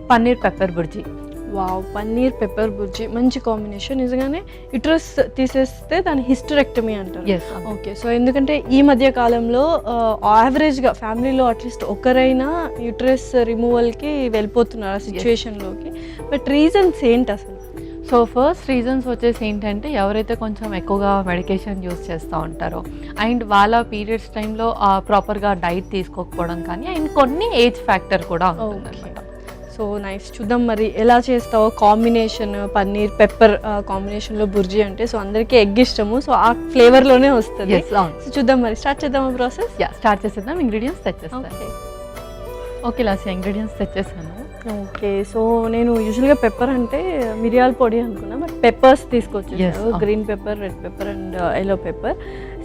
Paneer pepper bhurji. Wow, paneer pepper bhurji మంచి combination. నిజంగానే uterus తీసేస్తే దాని హిస్టరెక్టమీ అంటారు. ఓకే, సో ఎందుకంటే ఈ మధ్య కాలంలో యావరేజ్గా ఫ్యామిలీలో అట్లీస్ట్ ఒకరైనా యుటరస్ రిమూవల్కి వెళ్ళిపోతున్నారు ఆ సిచ్యువేషన్లోకి. బట్ రీజన్స్ ఏంటి అసలు? సో ఫస్ట్ రీజన్స్ వచ్చేసి ఏంటంటే ఎవరైతే కొంచెం ఎక్కువగా మెడికేషన్ యూస్ చేస్తూ ఉంటారో అండ్ వాళ్ళ పీరియడ్స్ టైంలో ప్రాపర్గా డైట్ తీసుకోకపోవడం కానీ అండ్ కొన్ని ఏజ్ ఫ్యాక్టర్ కూడా ఉంటుంది అనమాట. సో నైస్, చూద్దాం మరి ఎలా చేస్తావో కాంబినేషన్. పన్నీర్ పెప్పర్ కాంబినేషన్లో బుర్జీ అంటే సో అందరికీ ఎగ్ ఇష్టము, సో ఆ ఫ్లేవర్లోనే వస్తుంది. సో చూద్దాం మరి, స్టార్ట్ చేద్దామా ప్రాసెస్? స్టార్ట్ చేసేద్దాం. ఇంగ్రీడియంట్స్ తెచ్చేస్తాను. ఓకే లాస్య, ఇంగ్రీడియంట్స్ తెచ్చేసాను. ఓకే, సో నేను యూజువల్గా పెప్పర్ అంటే మిరియాల పొడి అనుకున్నా, బట్ పెప్పర్స్ తీసుకొచ్చేసారు. Green pepper, red pepper and yellow pepper.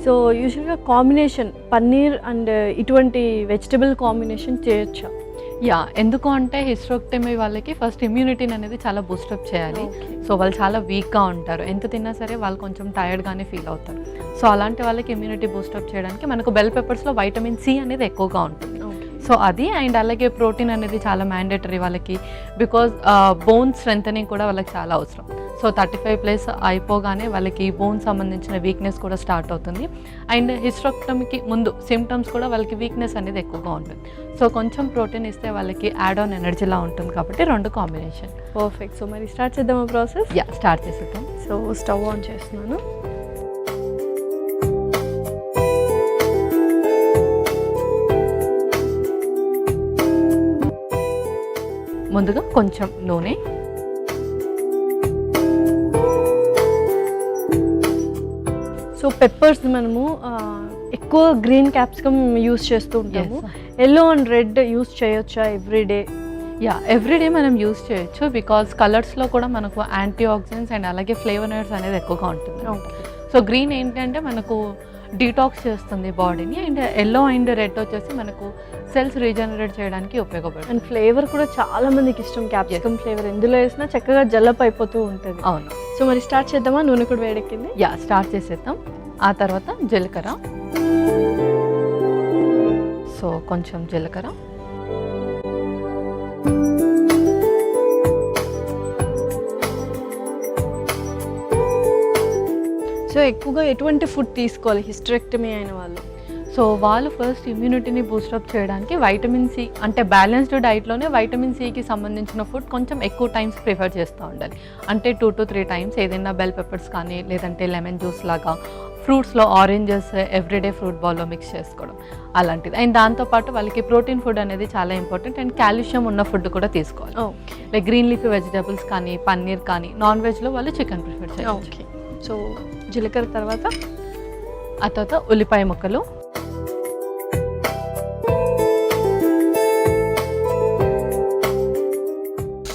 So యూజువల్గా కాంబినేషన్ పన్నీర్ అండ్ ఇటువంటి వెజిటబుల్ కాంబినేషన్ చేయొచ్చా? ఎందుకు అంటే హిస్టరెక్టమీ వాళ్ళకి ఫస్ట్ ఇమ్యూనిటీని అనేది చాలా బూస్టప్ చేయాలి. సో వాళ్ళు చాలా వీక్గా ఉంటారు, ఎంత తిన్నా సరే వాళ్ళు కొంచెం టైర్డ్గానే ఫీల్ అవుతారు. సో అలాంటి వాళ్ళకి ఇమ్యూనిటీ బూస్టప్ చేయడానికి మనకు బెల్ పెప్పర్స్లో వైటమిన్ సి అనేది ఎక్కువగా ఉంటుంది. సో అది అండ్ అలాగే ప్రోటీన్ అనేది చాలా మ్యాండేటరీ వాళ్ళకి, బికాజ్ బోన్ స్ట్రెంథనింగ్ కూడా వాళ్ళకి చాలా అవసరం. సో 35+ అయిపోగానే వాళ్ళకి బోన్ సంబంధించిన వీక్నెస్ కూడా స్టార్ట్ అవుతుంది. అండ్ హిస్టరెక్టమీకి ముందు సిమ్టమ్స్ కూడా వాళ్ళకి వీక్నెస్ అనేది ఎక్కువగా ఉంటుంది. సో కొంచెం ప్రోటీన్ ఇస్తే వాళ్ళకి యాడ్ ఆన్ ఎనర్జీలా ఉంటుంది కాబట్టి రెండు కాంబినేషన్ పర్ఫెక్ట్. సో మరి స్టార్ట్ చేద్దామా ప్రాసెస్? స్టార్ట్ చేసేద్దాం. సో స్టవ్ ఆన్ చేస్తున్నాను. ముందుగా కొంచెం నూనె, సో పెప్పర్స్ మనము ఎక్కువ గ్రీన్ క్యాప్సికమ్ యూస్ చేస్తూ ఉంటాము. ఎల్లో అండ్ రెడ్ యూస్ చేయొచ్చా ఎవ్రీడే? ఎవ్రీడే మనం యూస్ చేయొచ్చు, బికాజ్ కలర్స్లో కూడా మనకు యాంటీ ఆక్సిడెంట్స్ అండ్ అలాగే ఫ్లేవనర్స్ అనేది ఎక్కువగా ఉంటుంది. సో గ్రీన్ ఏంటంటే మనకు డీటాక్స్ చేస్తుంది బాడీని, అండ్ ఎల్లో అండ్ రెడ్ వచ్చేసి మనకు సెల్స్ రీజనరేట్ చేయడానికి ఉపయోగపడుతుంది. అండ్ ఫ్లేవర్ కూడా చాలా మందికి ఇష్టం క్యాప్సికమ్ ఫ్లేవర్, ఎందులో వేసినా చక్కగా జల్లప్ అయిపోతూ ఉంటుంది. అవును. సో మరి స్టార్ట్ చేద్దామా? నూనె కూడా వేడెక్కింది. స్టార్ట్ చేసేద్దాం. ఆ తర్వాత జీలకర్ర, సో కొంచెం జీలకర్ర, సో ఎక్కువగా ఎటువంటి ఫుడ్ తీసుకోవాలి హిస్టరెక్టమీ అయిన వాళ్ళు? సో వాళ్ళు ఫస్ట్ ఇమ్యూనిటీని బూస్టప్ చేయడానికి వైటమిన్ సి అంటే బ్యాలెన్స్డ్ డైట్లోనే వైటమిన్ సికి సంబంధించిన ఫుడ్ కొంచెం ఎక్కువ టైమ్స్ ప్రిఫర్ చేస్తూ ఉండాలి. అంటే 2 to 3 times ఏదైనా బెల్ పెప్పర్స్ కానీ లేదంటే లెమన్ జ్యూస్ లాగా, ఫ్రూట్స్లో ఆరెంజెస్ ఎవ్రీడే ఫ్రూట్ బౌల్లో మిక్స్ చేసుకోవడం అలాంటిది. అండ్ దాంతోపాటు వాళ్ళకి ప్రోటీన్ ఫుడ్ అనేది చాలా ఇంపార్టెంట్ అండ్ కాల్షియం ఉన్న ఫుడ్ కూడా తీసుకోవాలి. లైక్ గ్రీన్ లీఫీ వెజిటబుల్స్ కానీ పన్నీర్ కానీ, నాన్ వెజ్లో వాళ్ళు చికెన్ ప్రిఫర్ చేయాలి. సో జీలకర్ర తర్వాత ఆ తర్వాత ఉల్లిపాయ ముక్కలు,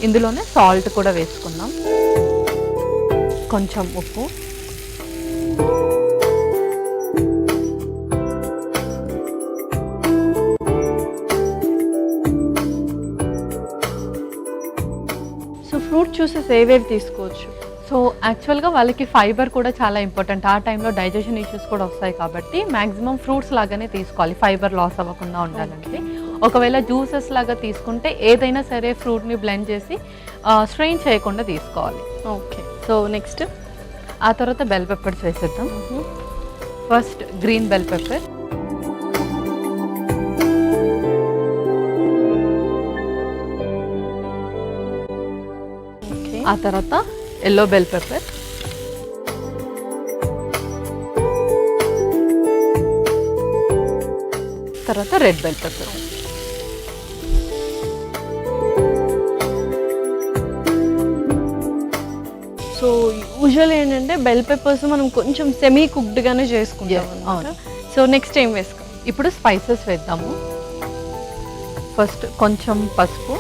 ఇందులోనే సాల్ట్ కూడా వేసుకుందాం, కొంచెం ఉప్పు, సో ఫ్రూట్ జ్యూసెస్ ఏవేవి తీసుకోవచ్చు? సో యాక్చువల్గా వాళ్ళకి ఫైబర్ కూడా చాలా ఇంపార్టెంట్. ఆ టైంలో డైజెషన్ ఇష్యూస్ కూడా వస్తాయి కాబట్టి మ్యాక్సిమం ఫ్రూట్స్ లాగానే తీసుకోవాలి, ఫైబర్ లాస్ అవ్వకుండా ఉండాలంటే. ఒకవేళ జ్యూసెస్ లాగా తీసుకుంటే ఏదైనా సరే ఫ్రూట్ని బ్లెండ్ చేసి స్ట్రెయిన్ చేయకుండా తీసుకోవాలి. ఓకే, సో నెక్స్ట్ ఆ తర్వాత బెల్ పెప్పర్స్ వేసేద్దాం. ఫస్ట్ గ్రీన్ బెల్ పెప్పర్, ఆ తర్వాత ఎల్లో బెల్ పెప్పర్, తర్వాత red bell pepper. So usual ఏంటంటే బెల్ పెప్పర్స్ మనం కొంచెం సెమీ కుక్డ్గానే చేసుకుంటాం. అవును. సో నెక్స్ట్ ఏం వేసుకో? ఇప్పుడు స్పైసెస్ వేద్దాము. ఫస్ట్ కొంచెం పసుపు,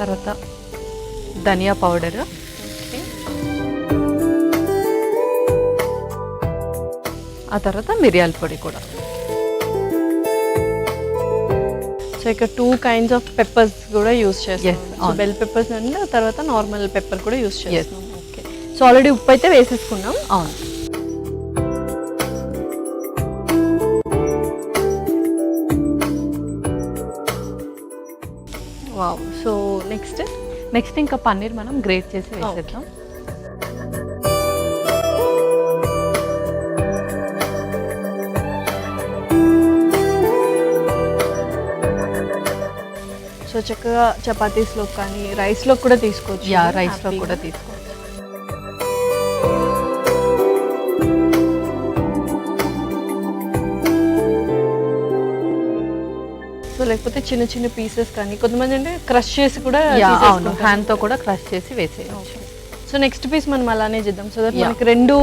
తర్వాత ధనియా పౌడర్, ఆ తర్వాత మిరియాల పొడి కూడా. సో ఇక్కడ 2 kinds ఆఫ్ పెప్పర్స్ కూడా యూస్ చేస్తాం. బెల్ పెప్పర్స్ అండ్ తర్వాత నార్మల్ పెప్పర్ కూడా యూస్ చేస్తాం. ఓకే, సో ఆల్రెడీ ఉప్పు అయితే వేసేసుకున్నాం. అవును. వావ్. సో నెక్స్ట్ ఇంకా పన్నీర్ మనం గ్రేట్ చేసి వేసేద్దాం. సో చక్కగా చపాతీస్లో కానీ రైస్లో కూడా తీసుకోవచ్చు. రైస్లో కూడా తీసుకోవచ్చు. సో లేకపోతే చిన్న చిన్న పీసెస్ కానీ కొంతమంది అంటే క్రష్ చేసి కూడా అవును, హ్యాండ్తో కూడా క్రష్ చేసి వేసేయచ్చు. సో నెక్స్ట్ పీస్ మనం అలానే చేద్దాం. సో దట్ మనకి రెండు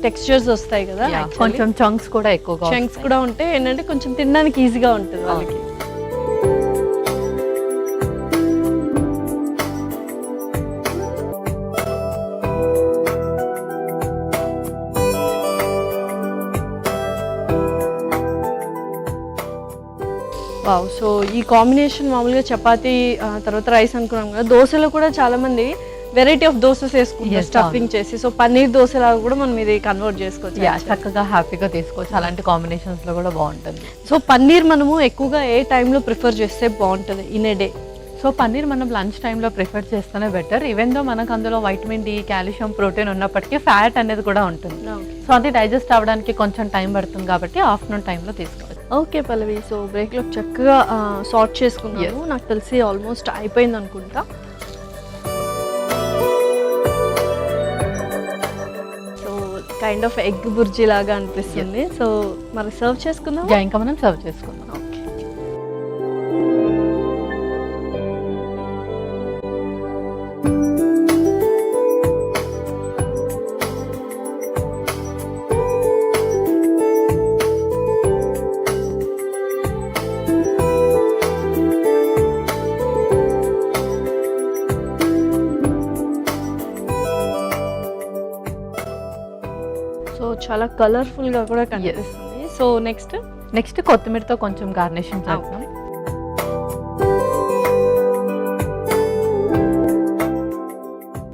టెక్స్చర్స్ వస్తాయి కదా, కొంచెం చంక్స్ కూడా ఎక్కువగా చంక్స్ కూడా ఉంటే ఏంటంటే కొంచెం తినడానికి ఈజీగా ఉంటుంది వాళ్ళకి. వావ్. సో ఈ కాంబినేషన్ మామూలుగా చపాతీ తర్వాత రైస్ అనుకున్నాం కదా, దోశలో కూడా చాలా మంది వెరైటీ ఆఫ్ దోసెస్ వేసుకుంటారు స్టఫింగ్ చేసి. సో పన్నీర్ దోశలాగా కూడా మనం ఇది కన్వర్ట్ చేసుకోవచ్చు. చక్కగా హ్యాపీగా తీసుకోవచ్చు. అలాంటి కాంబినేషన్స్ లో కూడా బాగుంటుంది. సో పన్నీర్ మనము ఎక్కువగా ఏ టైంలో ప్రిఫర్ చేస్తే బాగుంటుంది in a day? So paneer మనం లంచ్ టైంలో ప్రిఫర్ చేస్తేనే బెటర్. ఈవెన్ దో మనకు అందులో వైటమిన్ డి, కాల్షియం, ప్రోటీన్ ఉన్నప్పటికీ ఫ్యాట్ అనేది కూడా ఉంటుంది. సో అది డైజెస్ట్ అవ్వడానికి కొంచెం టైం పడుతుంది కాబట్టి ఆఫ్టర్నూన్ టైంలో తీసుకోవచ్చు. ఓకే పల్లవి, సో బ్రేక్లో చక్కగా సార్ట్ చేసుకున్నాను. నాకు తెలిసి ఆల్మోస్ట్ అయిపోయింది అనుకుంటా. So kind of egg bhurji లాగా అనిపిస్తుంది. సో మరి సర్వ్ చేసుకుందాం. ఇంకా మనం సర్వ్ చేసుకుందాం. ఓకే. సో చాలా కలర్ఫుల్గా కూడా కనిపిస్తుంది. సో నెక్స్ట్ కొత్తిమీరతో కొంచెం గార్నిషింగ్ చేద్దాం.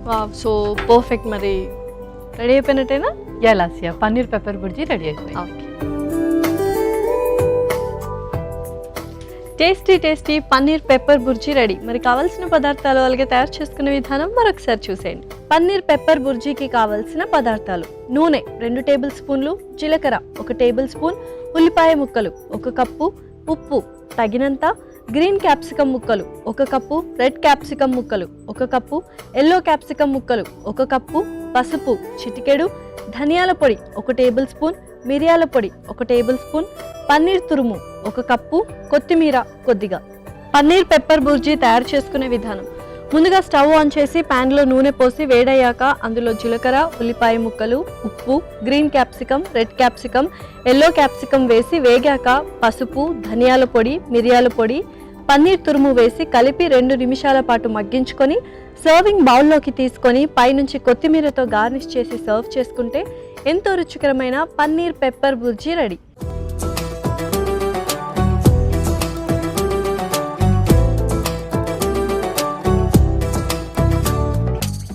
వావ్. So perfect. మరి రెడీ అయిపోయినట్టేనా? లాస్యా పన్నీర్ పెప్పర్ బుర్జీ రెడీ అయిపోయింది. Okay. Tasty paneer pepper bhurji ready. మరి కావాల్సిన పదార్థాలు అలాగే తయారు చేసుకునే విధానం మరొకసారి చూసేయండి. పన్నీర్ పెప్పర్ బుర్జీకి కావాల్సిన పదార్థాలు: నూనె 2 టేబుల్ స్పూన్లు, జీలకర్ర 1 టేబుల్ స్పూన్, ఉల్లిపాయ ముక్కలు 1 కప్పు, ఉప్పు తగినంత, గ్రీన్ క్యాప్సికమ్ ముక్కలు 1 కప్పు, రెడ్ క్యాప్సికమ్ ముక్కలు 1 కప్పు, ఎల్లో క్యాప్సికమ్ ముక్కలు 1 కప్పు, పసుపు చిటికెడు, ధనియాల పొడి 1 టేబుల్ స్పూన్, మిరియాల పొడి 1 టేబుల్ స్పూన్, పన్నీర్ తురుము 1 కప్పు, కొత్తిమీర కొద్దిగా. పన్నీర్ పెప్పర్ బుర్జీ తయారు చేసుకునే విధానం: ముందుగా స్టవ్ ఆన్ చేసి ప్యాన్లో నూనె పోసి వేడయ్యాక అందులో జీలకర్ర, ఉల్లిపాయ ముక్కలు, ఉప్పు, green capsicum, red capsicum, yellow capsicum వేసి వేగాక పసుపు, ధనియాల పొడి, మిరియాల పొడి, పన్నీర్ తురుము వేసి కలిపి 2 నిమిషాల పాటు మగ్గించుకొని సర్వింగ్ బౌల్లోకి తీసుకొని పైనుంచి కొత్తిమీరతో గార్నిష్ చేసి సర్వ్ చేసుకుంటే ఎంతో రుచికరమైన పన్నీర్ పెప్పర్ బుర్జీ రెడీ.